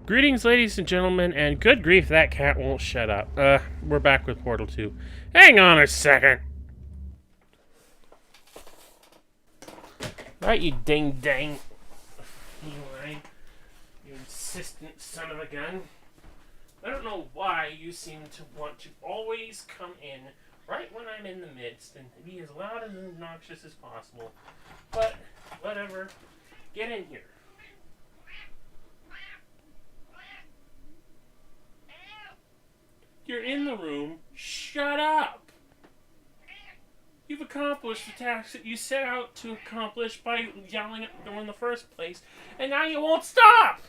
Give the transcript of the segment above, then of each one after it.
Greetings, ladies and gentlemen, and good grief, that cat won't shut up. We're back with Portal 2. Hang on a second! Right, you ding-dang. Anyway, you insistent son of a gun. I don't know why you seem to want to always come in right when I'm in the midst and be as loud and obnoxious as possible. But, whatever. Get in here. You're in the room. Shut up! You've accomplished the task that you set out to accomplish by yelling at the door in the first place, and now you won't stop!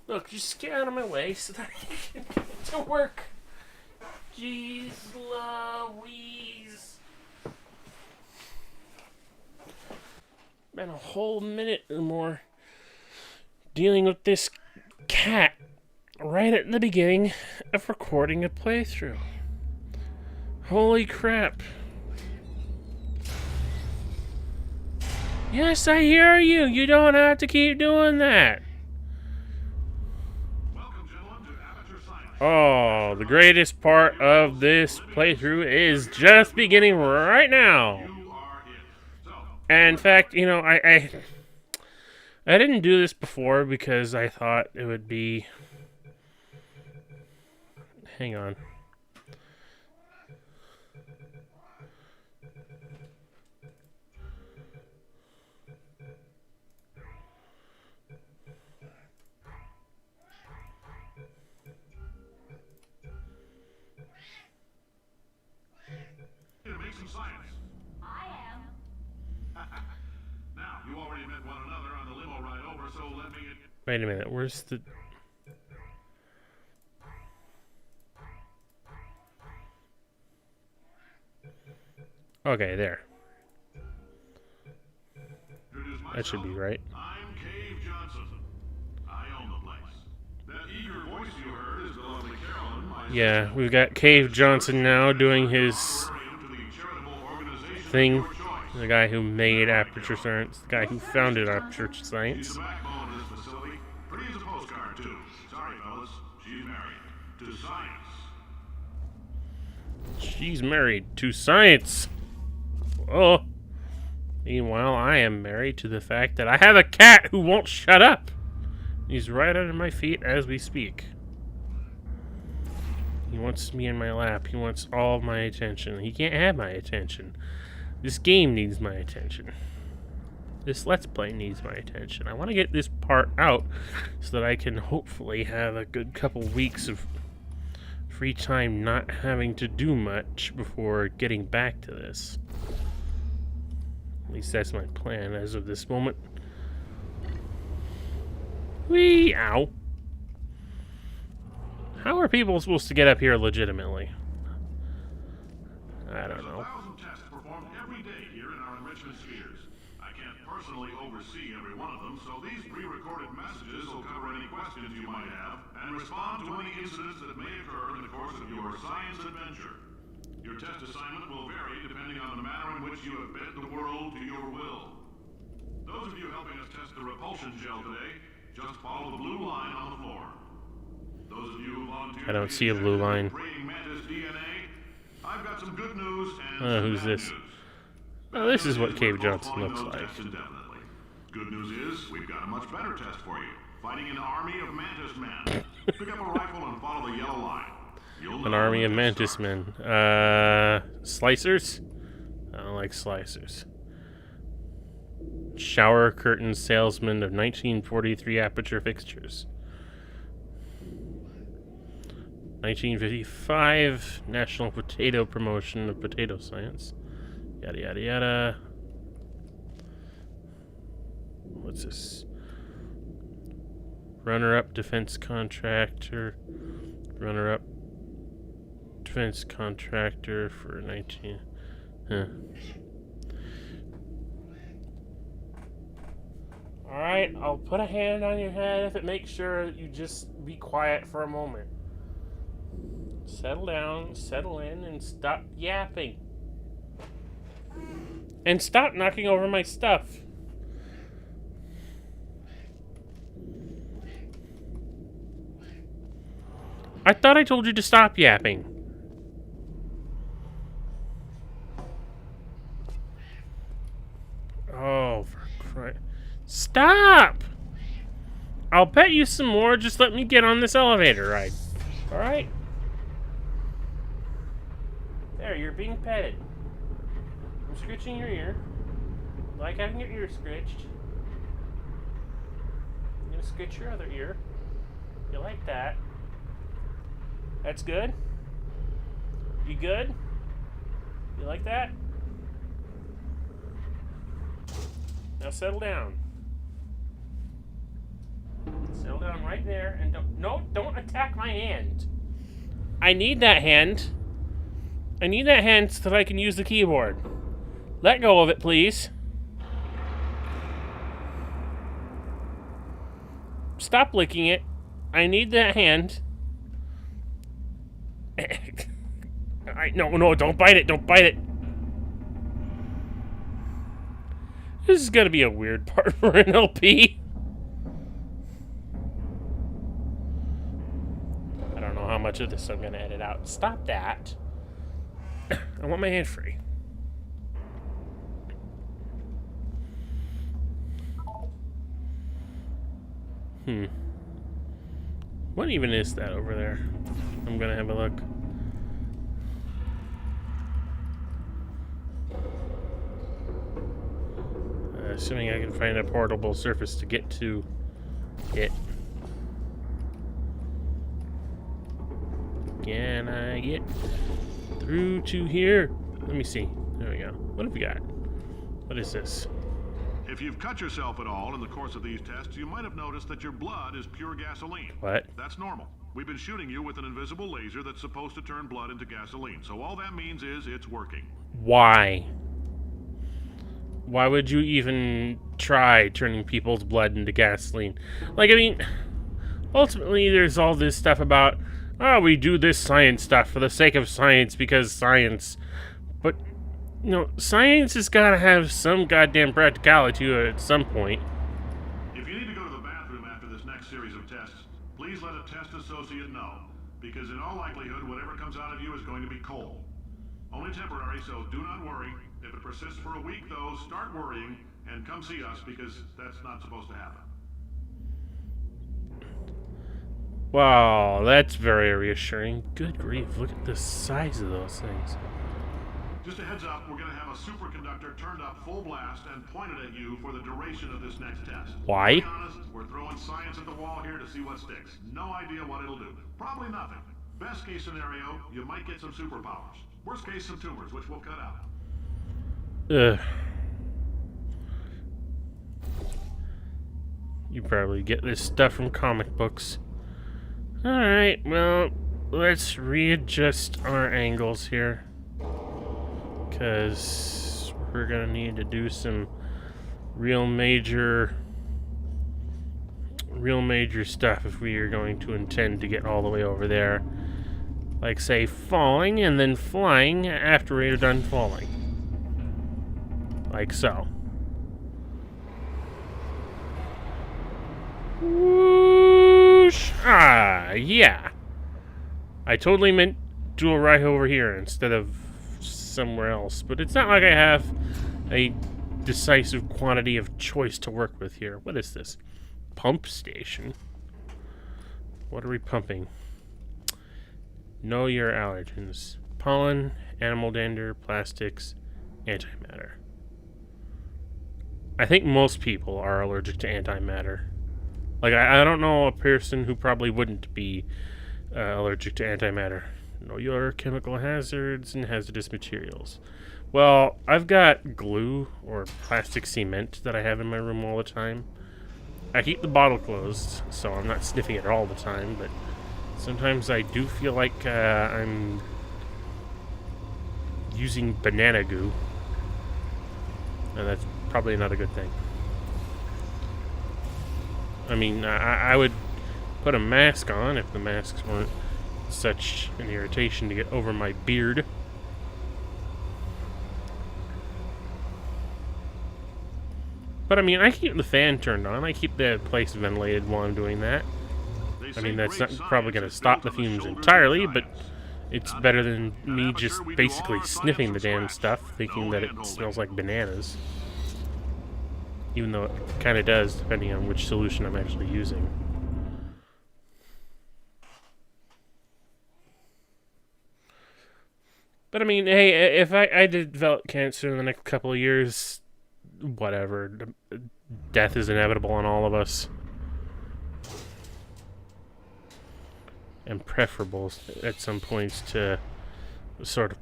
Look, just get out of my way so that I can get to work. Jeez Louise. Been a whole minute or more dealing with this cat right at the beginning of recording a playthrough. Holy crap. Yes, I hear you. You don't have to keep doing that. Oh, the greatest part of this playthrough is just beginning right now. And in fact, you know, I didn't do this before because I thought it would be... Hang on. Wait a minute, where's the... Okay, there. That should be right. I'm Cave Johnson. I own the place. That eager voice you heard is the lovely Carolyn. Yeah, we've got Cave Johnson now doing his thing. The guy who made Aperture Science, the guy who founded Aperture Science. She's married to science. Oh. Meanwhile, I am married to the fact that I have a cat who won't shut up. He's right under my feet as we speak. He wants me in my lap. He wants all of my attention. He can't have my attention. This game needs my attention. This Let's Play needs my attention. I want to get this part out so that I can hopefully have a good couple weeks of free time not having to do much before getting back to this. At least that's my plan as of this moment. Whee! Ow. How are people supposed to get up here legitimately? I don't know. Personally oversee every one of them, so these pre-recorded messages will cover any questions you might have and respond to any incidents that may occur in the course of your science adventure. Your test assignment will vary depending on the manner in which you have bent the world to your will. Those of you helping us test the repulsion gel today, just follow the blue line on the floor. Those of you who volunteered I don't see a blue line. Mantis DNA, I've got some good news and who's this? Oh, this is what Cave Johnson looks like. Good news is, we've got a much better test for you. Fighting an army of Mantis Men. Pick up a rifle and follow the yellow line. An army of Mantis Men. Slicers? I don't like slicers. Shower curtain salesman of 1943 Aperture fixtures. 1955 National Potato Promotion of Potato Science. Yada yada yada. What's this? Runner-up defense contractor. Runner-up defense contractor for 19... Huh. Alright, I'll put a hand on your head if it makes sure that you just be quiet for a moment. Settle down, settle in, and stop yapping. And stop knocking over my stuff. I thought I told you to stop yapping. Oh, for Christ. Stop! I'll pet you some more, just let me get on this elevator ride. Alright? There, you're being petted. I'm scratching your ear. Like having your ear scratched. I'm gonna scratch your other ear. You like that? That's good? You good? You like that? Now settle down. Settle down right there and don't attack my hand. I need that hand. I need that hand so that I can use the keyboard. Let go of it, please. Stop licking it. I need that hand. No, don't bite it, don't bite it. This is gonna be a weird part for an LP. I don't know how much of this I'm gonna edit out. Stop that. I want my hand free. What even is that over there? I'm gonna have a look. Assuming I can find a portable surface to get to it. Can I get through to here? Let me see. There we go. What have we got? What is this? If you've cut yourself at all in the course of these tests, you might have noticed that your blood is pure gasoline. What? That's normal. We've been shooting you with an invisible laser that's supposed to turn blood into gasoline. So all that means is it's working. Why? Why would you even try turning people's blood into gasoline? Like, I mean, ultimately there's all this stuff about, oh, we do this science stuff for the sake of science because science. But, you know, science has got to have some goddamn practicality to it at some point. If you need to go to the bathroom after this next series of tests, please let a test associate know, because in all likelihood, whatever comes out of you is going to be coal. Only temporary, so do not worry. If it persists for a week, though, start worrying and come see us, because that's not supposed to happen. Wow, that's very reassuring. Good grief, look at the size of those things. Just a heads up, we're going to have a superconductor turned up full blast and pointed at you for the duration of this next test. Why? To be honest, we're throwing science at the wall here to see what sticks. No idea what it'll do. Probably nothing. Best case scenario, you might get some superpowers. Worst case, some tumors, which we'll cut out. Ugh. You probably get this stuff from comic books. Alright, well, let's readjust our angles here. Because we're gonna need to do some real major stuff if we are going to intend to get all the way over there. Like, say, falling and then flying after we're done falling. Like so. Whoosh! Ah, yeah. I totally meant to arrive over here instead of somewhere else, but it's not like I have a decisive quantity of choice to work with here. What is this? Pump station? What are we pumping? Know your allergens. Pollen, animal dander, plastics, antimatter. I think most people are allergic to antimatter. Like, I don't know a person who probably wouldn't be allergic to antimatter. Know your chemical hazards and hazardous materials. Well, I've got glue or plastic cement that I have in my room all the time. I keep the bottle closed, so I'm not sniffing it all the time, but sometimes I do feel like I'm using banana goo. And that's probably not a good thing. I mean, I would put a mask on if the masks weren't such an irritation to get over my beard. But I mean, I keep the fan turned on. I keep the place ventilated while I'm doing that. I mean, that's not probably going to stop the fumes entirely, but it's better than me just basically sniffing the damn stuff, thinking that it smells like bananas. Even though it kind of does, depending on which solution I'm actually using. But I mean, hey, if I develop cancer in the next couple of years, whatever. Death is inevitable on all of us. And preferable at some points to the sort of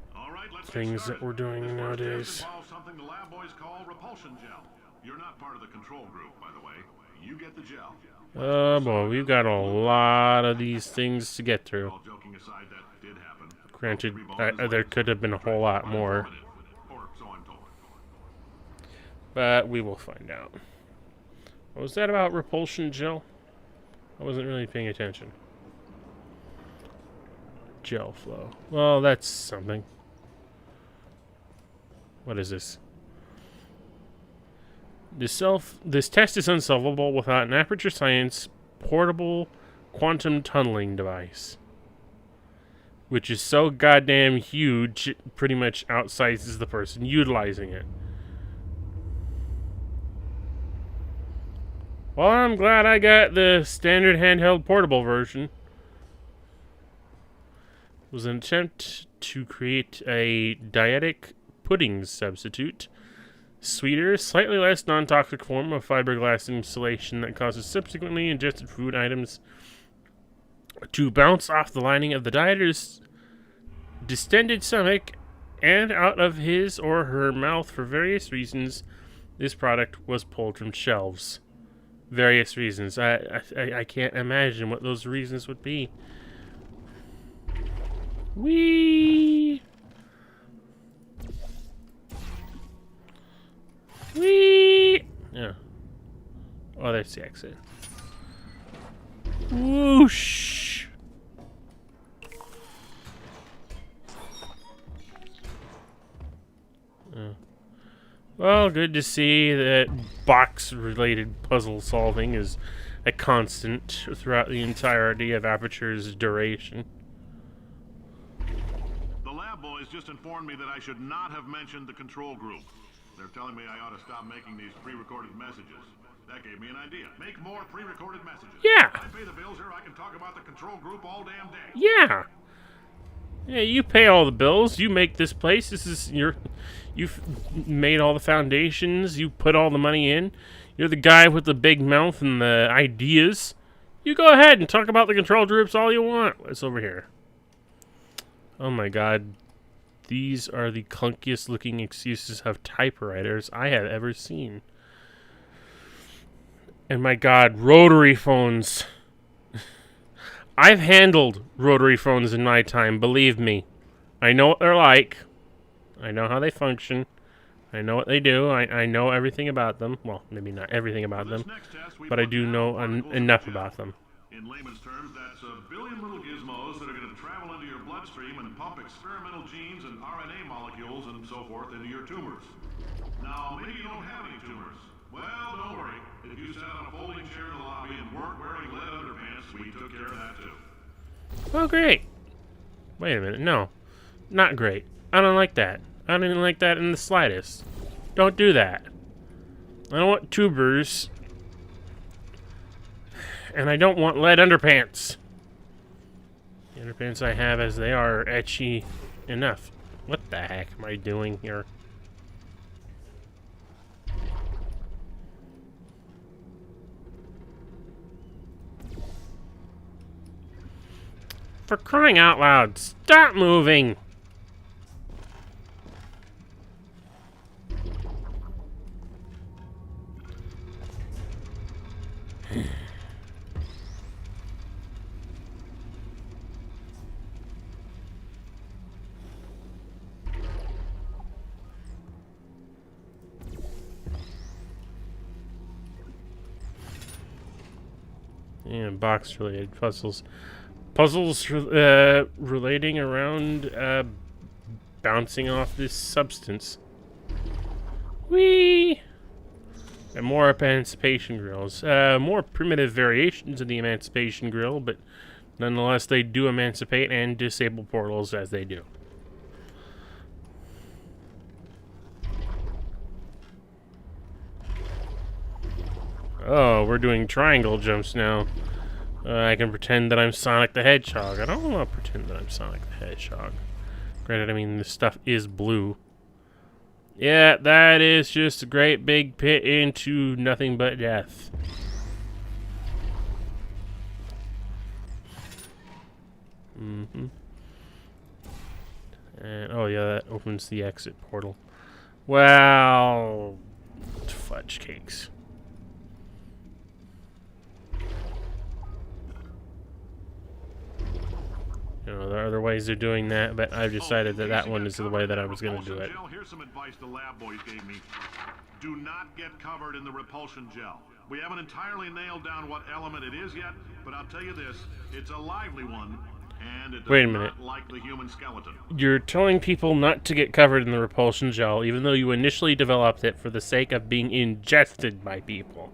things that we're doing nowadays. Something the lab boys call repulsion gel. You're not part of the control group, by the way. You get the gel. Oh boy, we've got a lot of these things to get through. All joking aside, that did happen. Granted, there could have been a whole lot more. Or so I'm told. But we will find out. What was that about repulsion gel? I wasn't really paying attention. Gel flow. Well, that's something. What is this? This test is unsolvable without an Aperture Science portable quantum tunneling device, which is so goddamn huge it pretty much outsizes the person utilizing it. Well, I'm glad I got the standard handheld portable version. It was an attempt to create a dietic pudding substitute. Sweeter, slightly less non-toxic form of fiberglass insulation that causes subsequently ingested food items to bounce off the lining of the dieter's distended stomach and out of his or her mouth for various reasons. This product was pulled from shelves. Various reasons. I can't imagine what those reasons would be. Whee! Whee! Yeah. Oh, there's the exit. Whoosh! Well, good to see that box-related puzzle solving is a constant throughout the entirety of Aperture's duration. The lab boys just informed me that I should not have mentioned the control group. They're telling me I ought to stop making these pre-recorded messages. That gave me an idea. Make more pre-recorded messages. Yeah. If I pay the bills here, I can talk about the control group all damn day. Yeah. Yeah, you pay all the bills. You make this place. You've made all the foundations. You put all the money in. You're the guy with the big mouth and the ideas. You go ahead and talk about the control groups all you want. What's over here? Oh my god. These are the clunkiest looking excuses of typewriters I have ever seen. And my god, rotary phones. I've handled rotary phones in my time, believe me. I know what they're like. I know how they function. I know what they do. I know everything about them. Well, maybe not everything about them, but I do know enough about them. In layman's terms, that's a billion little gizmos that are going to travel into your bloodstream and pump experimental genes and RNA molecules and so forth into your tumors. Now, maybe you don't have any tumors. Well, don't worry. If you sat on a folding chair in the lobby and weren't wearing lead underpants, we took care of that too. Oh, great. Wait a minute. No. Not great. I don't like that. I didn't like that in the slightest. Don't do that. I don't want tubers. And I don't want lead underpants. The underpants I have as they are etchy enough. What the heck am I doing here? For crying out loud, stop moving! And box-related puzzles. Puzzles relating around bouncing off this substance. Whee! And more emancipation grills. More primitive variations of the emancipation grill, but nonetheless, they do emancipate and disable portals as they do. Oh, we're doing triangle jumps now. I can pretend that I'm Sonic the Hedgehog. I don't want to pretend that I'm Sonic the Hedgehog. Granted, I mean, this stuff is blue. Yeah, that is just a great big pit into nothing but death. Mm-hmm. And, oh yeah, that opens the exit portal. Well, fudge cakes. You know, there are other ways of doing that, but I've decided that that one is the way that I was going to do it. Here's some advice the lab boys gave me. Do not get covered in the repulsion gel. We haven't entirely nailed down what element it is yet, but I'll tell you this, it's a lively one, and it does not like the human skeleton. You're telling people not to get covered in the repulsion gel, even though you initially developed it for the sake of being ingested by people.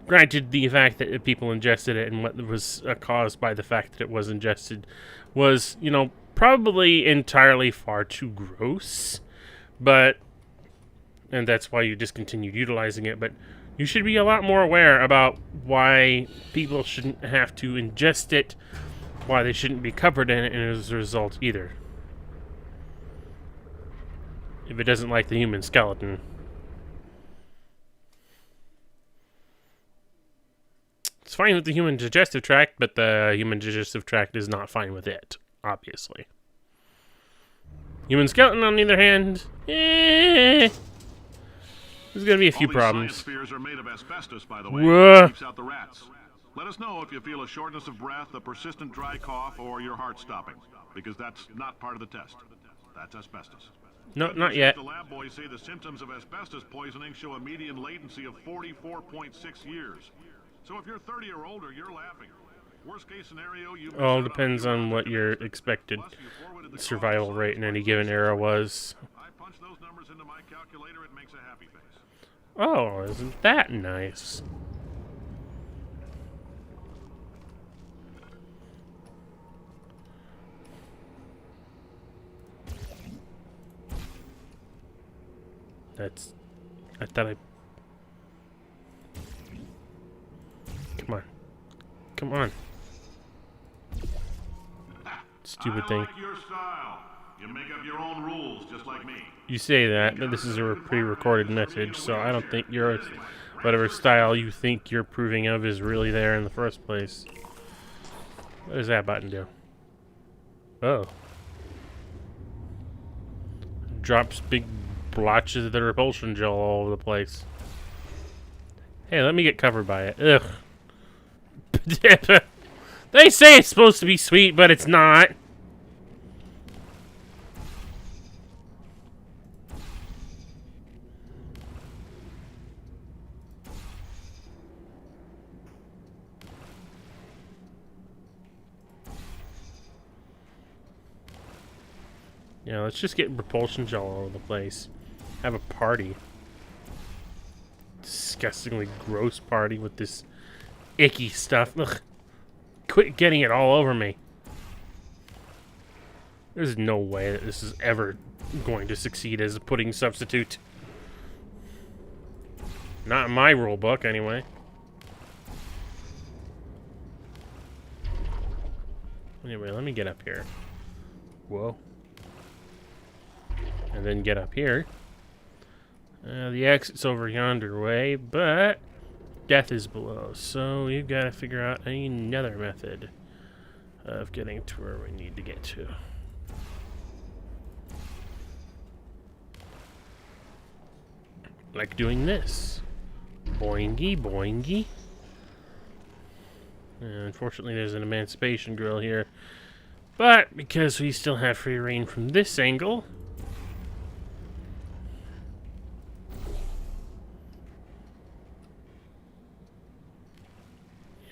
Granted, the fact that people ingested it and what was caused by the fact that it was ingested was, you know, probably entirely far too gross. But, and that's why you discontinued utilizing it, but you should be a lot more aware about why people shouldn't have to ingest it, why they shouldn't be covered in it, and as a result either. If it doesn't like the human skeleton. It's fine with the human digestive tract, but the human digestive tract is not fine with it, obviously. Human skeleton, on the other hand, there's going to be a few problems. Science spheres are made of asbestos, by the way. It keeps out the rats. Let us know if you feel a shortness of breath, a persistent dry cough, or your heart stopping, because that's not part of the test. That's asbestos. No, not yet. The lab boys say the symptoms of asbestos poisoning show a median latency of 44.6 years. So if you're 30 or older, you're laughing. Worst case scenario, you all depends on what your expected survival rate in any given era was. I punch those numbers into my calculator, it makes a happy face. Oh, isn't that nice? That's... I thought I... Come on. Come on. Stupid thing. I like your style. You make up your own rules, just like me. You say that, but this is a pre-recorded message, so I don't think your whatever style you think you're proving of is really there in the first place. What does that button do? Oh. Drops big blotches of the repulsion gel all over the place. Hey, let me get covered by it. Ugh. They say it's supposed to be sweet, but it's not. Yeah, let's just get repulsion gel all over the place. Have a party. Disgustingly gross party with this icky stuff. Ugh. Quit getting it all over me. There's no way that this is ever going to succeed as a pudding substitute. Not in my rule book, anyway. Anyway, let me get up here. Whoa. And then get up here. The exit's over yonder way, but death is below, so you've got to figure out another method of getting to where we need to get to. Like doing this. Boingy, boingy. Unfortunately, there's an emancipation grill here, but because we still have free reign from this angle,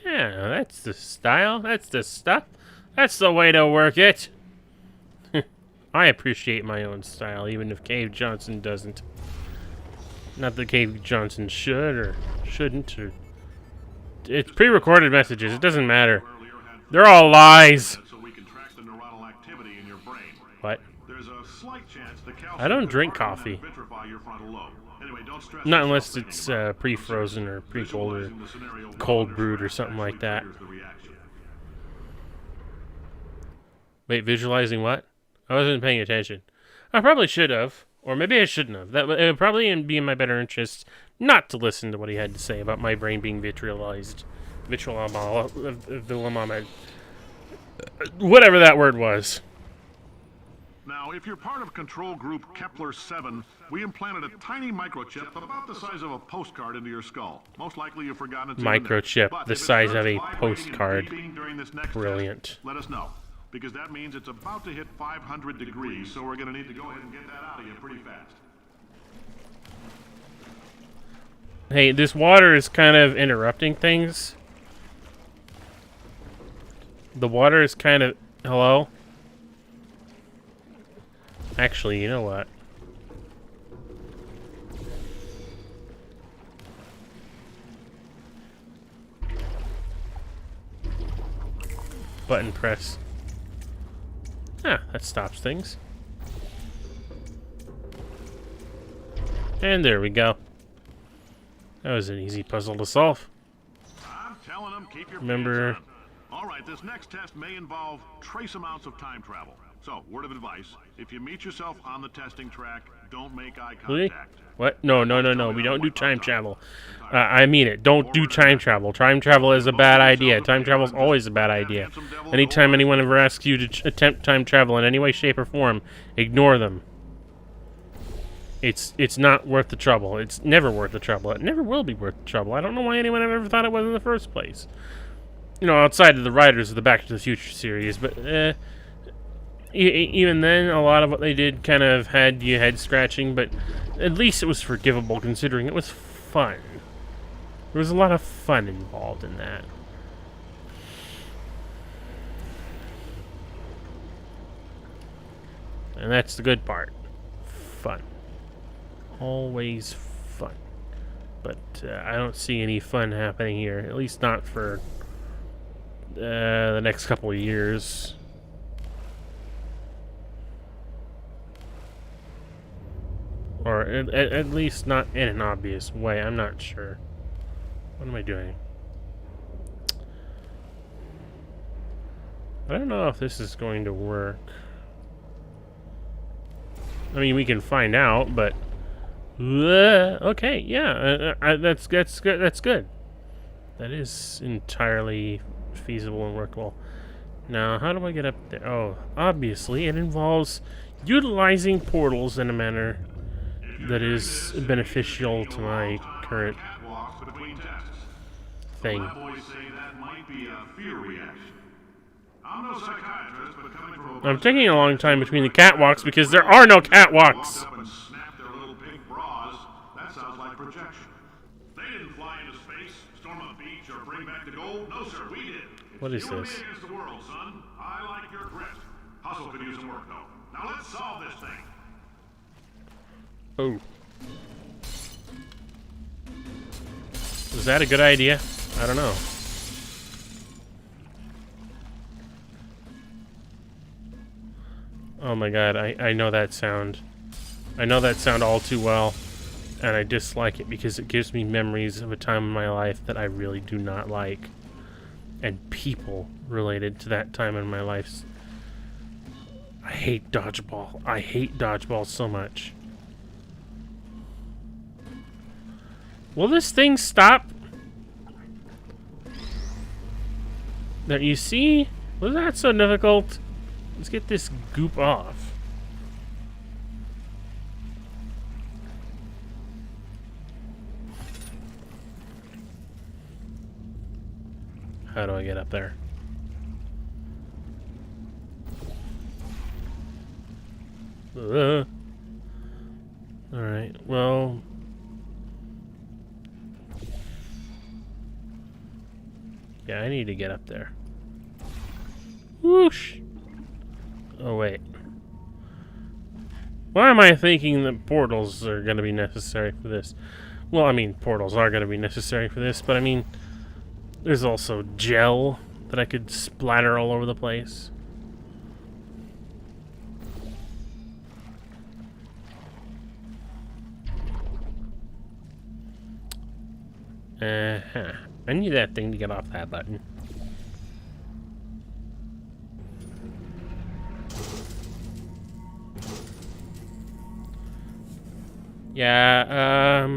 yeah, that's the style. That's the stuff. That's the way to work it. I appreciate my own style, even if Cave Johnson doesn't. Not that Kate Johnson should or shouldn't. Or it's pre-recorded messages. It doesn't matter. They're all lies. So we can track the neuronal activity in your brain. What? There's a slight chance the calcium I don't could drink harden coffee. and vitrify your frontal lobe. Anyway, don't stress Not yourself unless thinking it's about it. pre-frozen or pre-cold or Visualizing the scenario cold while brewed or it's something like that. triggers the reaction. Wait, visualizing what? I wasn't paying attention. I probably should have, or maybe I shouldn't have. That would probably be in my better interest not to listen to what he had to say about my brain being vitriolized, whatever that word was. Now, if you're part of control group Kepler-7, we implanted a tiny microchip about the size of a postcard into your skull. Most likely you've forgotten it's in there. Microchip, But the if it size starts of a vibrating and postcard. beeping during this next Brilliant. test, let us know, because that means it's about to hit 500 degrees, so we're going to need to go ahead and get that out of you pretty fast. Hey, this water is kind of interrupting things. The water is kind of... Hello? Actually, you know what? Button press. Ah, that stops things. And there we go. That was an easy puzzle to solve. I'm telling them, keep your Remember- pants on. All right, this next test may involve trace amounts of time travel. So, word of advice, if you meet yourself on the testing track, don't make eye Really? contact. What? No. We don't do time travel. I mean it. Don't do time travel. Time travel is a bad idea. Time travel is always a bad idea. Anytime anyone ever asks you to attempt time travel in any way, shape, or form, ignore them. It's not worth the trouble. It's never worth the trouble. It never will be worth the trouble. I don't know why anyone ever thought it was in the first place. You know, outside of the writers of the Back to the Future series, but even then, a lot of what they did kind of had you head scratching, but at least it was forgivable considering it was fun. There was a lot of fun involved in that. And that's the good part. Fun. Always fun. But I don't see any fun happening here. At least not for the next couple of years. Or at least not in an obvious way. I'm not sure. What am I doing? I don't know if this is going to work. I mean, we can find out, but okay, yeah, that's good. That's good. That is entirely feasible and workable. Now, how do I get up there? Oh, obviously, it involves utilizing portals in a manner that is beneficial to my current thing. My boys say that might be a fear reaction. I'm no psychiatrist, but coming from a I'm taking a long time between the catwalks because there are no catwalks. walk up and snap their little pink bras, that sounds like projection. They didn't fly into space, storm a beach, or bring back the gold. No, sir, we did. What is You and me this? against the world, son. I like your grit. Hustle could use some work, though. Now let's solve this thing. Oh. Was that a good idea? I don't know. Oh my god, I know that sound. I know that sound all too well. And I dislike it because it gives me memories of a time in my life that I really do not like. And people related to that time in my life. I hate dodgeball. I hate dodgeball so much. Will this thing stop? There, you see? Was that so difficult? Let's get this goop off. How do I get up there? Alright, well... yeah, I need to get up there. Whoosh! Oh, wait. Why am I thinking that portals are going to be necessary for this? Well, I mean, portals are going to be necessary for this, but I mean, there's also gel that I could splatter all over the place. I need that thing to get off that button. Yeah,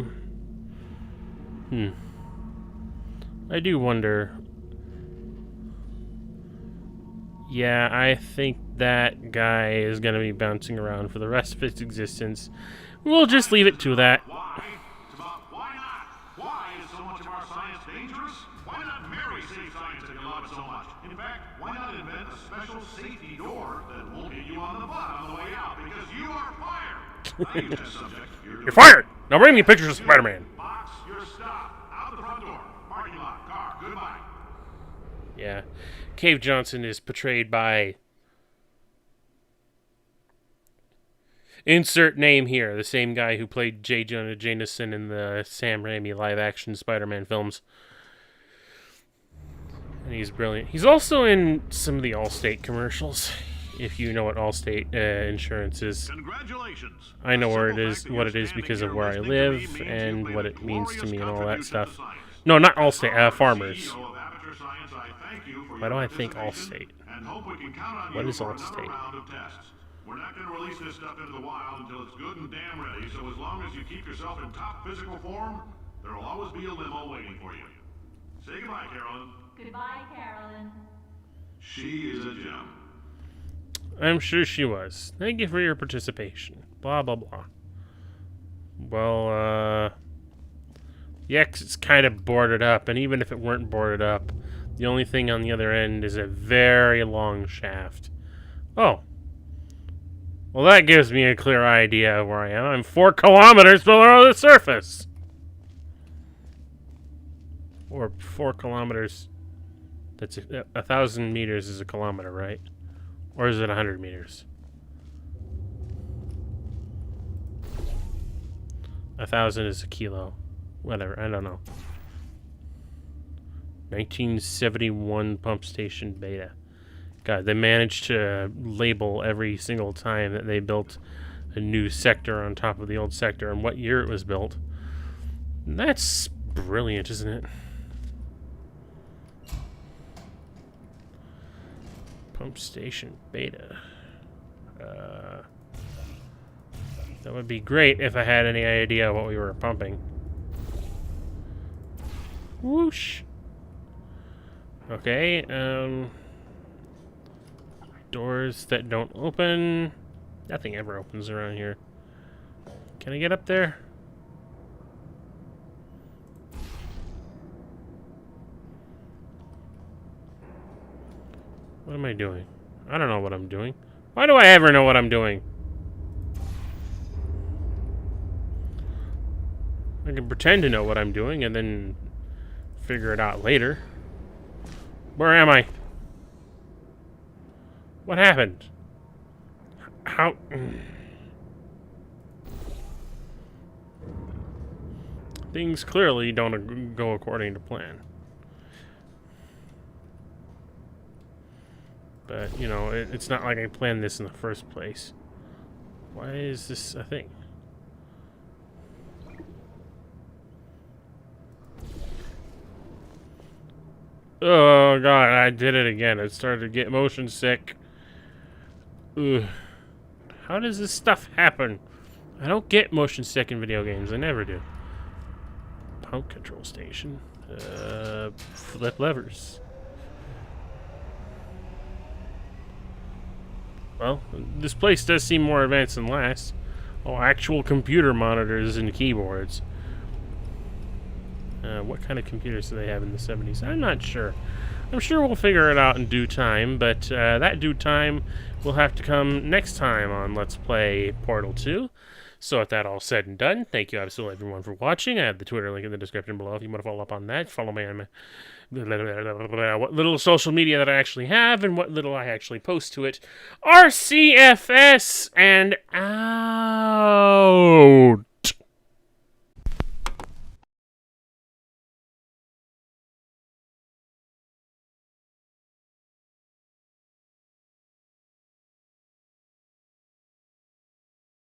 I do wonder. Yeah, I think that guy is gonna be bouncing around for the rest of its existence. We'll just leave it to that. Why? It's about why not? Why is so much of our science dangerous? Why not marry safe science if you love it so much? In fact, why not invent a special safety door that won't hit you on the butt on the way out because you are fired? I use that subject. You're fired! Now bring me pictures of Spider-Man. Box your stuff. Out the front door. Parking lot. Car. Goodbye. Yeah. Cave Johnson is portrayed by... insert name here. The same guy who played J. Jonah Jameson in the Sam Raimi live-action Spider-Man films. And he's brilliant. He's also in some of the Allstate commercials. If you know what Allstate insurance is. Congratulations. I know where it is, what it is because of where I live and what it means to me and all that stuff. No, not Allstate, Farmers. Why do I think Allstate? What is Allstate? We're not going to release this stuff into the wild until it's good and damn ready, so as long as you keep yourself in top physical form, there will always be a limo waiting for you. Say goodbye, Carolyn. Goodbye, Carolyn. She is a gem. I'm sure she was. Thank you for your participation. Blah, blah, blah. Well, the exit's kind of boarded up, and even if it weren't boarded up, the only thing on the other end is a very long shaft. Oh. Well, that gives me a clear idea of where I am. I'm 4 kilometers below the surface. Or 4 kilometers. That's 1,000 meters is a kilometer, right? Or is it 100 meters? 1,000 is a kilo. Whatever, I don't know. 1971 pump station beta. God, they managed to label every single time that they built a new sector on top of the old sector and what year it was built. That's brilliant, isn't it? Pump station beta. That would be great if I had any idea what we were pumping. Whoosh. Okay, doors that don't open. Nothing ever opens around here. Can I get up there? What am I doing? I don't know what I'm doing. Why do I ever know what I'm doing? I can pretend to know what I'm doing and then figure it out later. Where am I? What happened? How? Things clearly don't go according to plan. But, you know, it's not like I planned this in the first place. Why is this a thing? Oh, God, I did it again. I started to get motion sick. Ugh. How does this stuff happen? I don't get motion sick in video games. I never do. Pump control station. Flip levers. Well, this place does seem more advanced than last. Oh, actual computer monitors and keyboards. What kind of computers do they have in the 70s? I'm not sure. I'm sure we'll figure it out in due time, but that due time will have to come next time on Let's Play Portal 2. So with that all said and done, thank you absolutely everyone for watching. I have the Twitter link in the description below if you want to follow up on that. Follow me on what little social media that I actually have and what little I actually post to it. RCFS and out.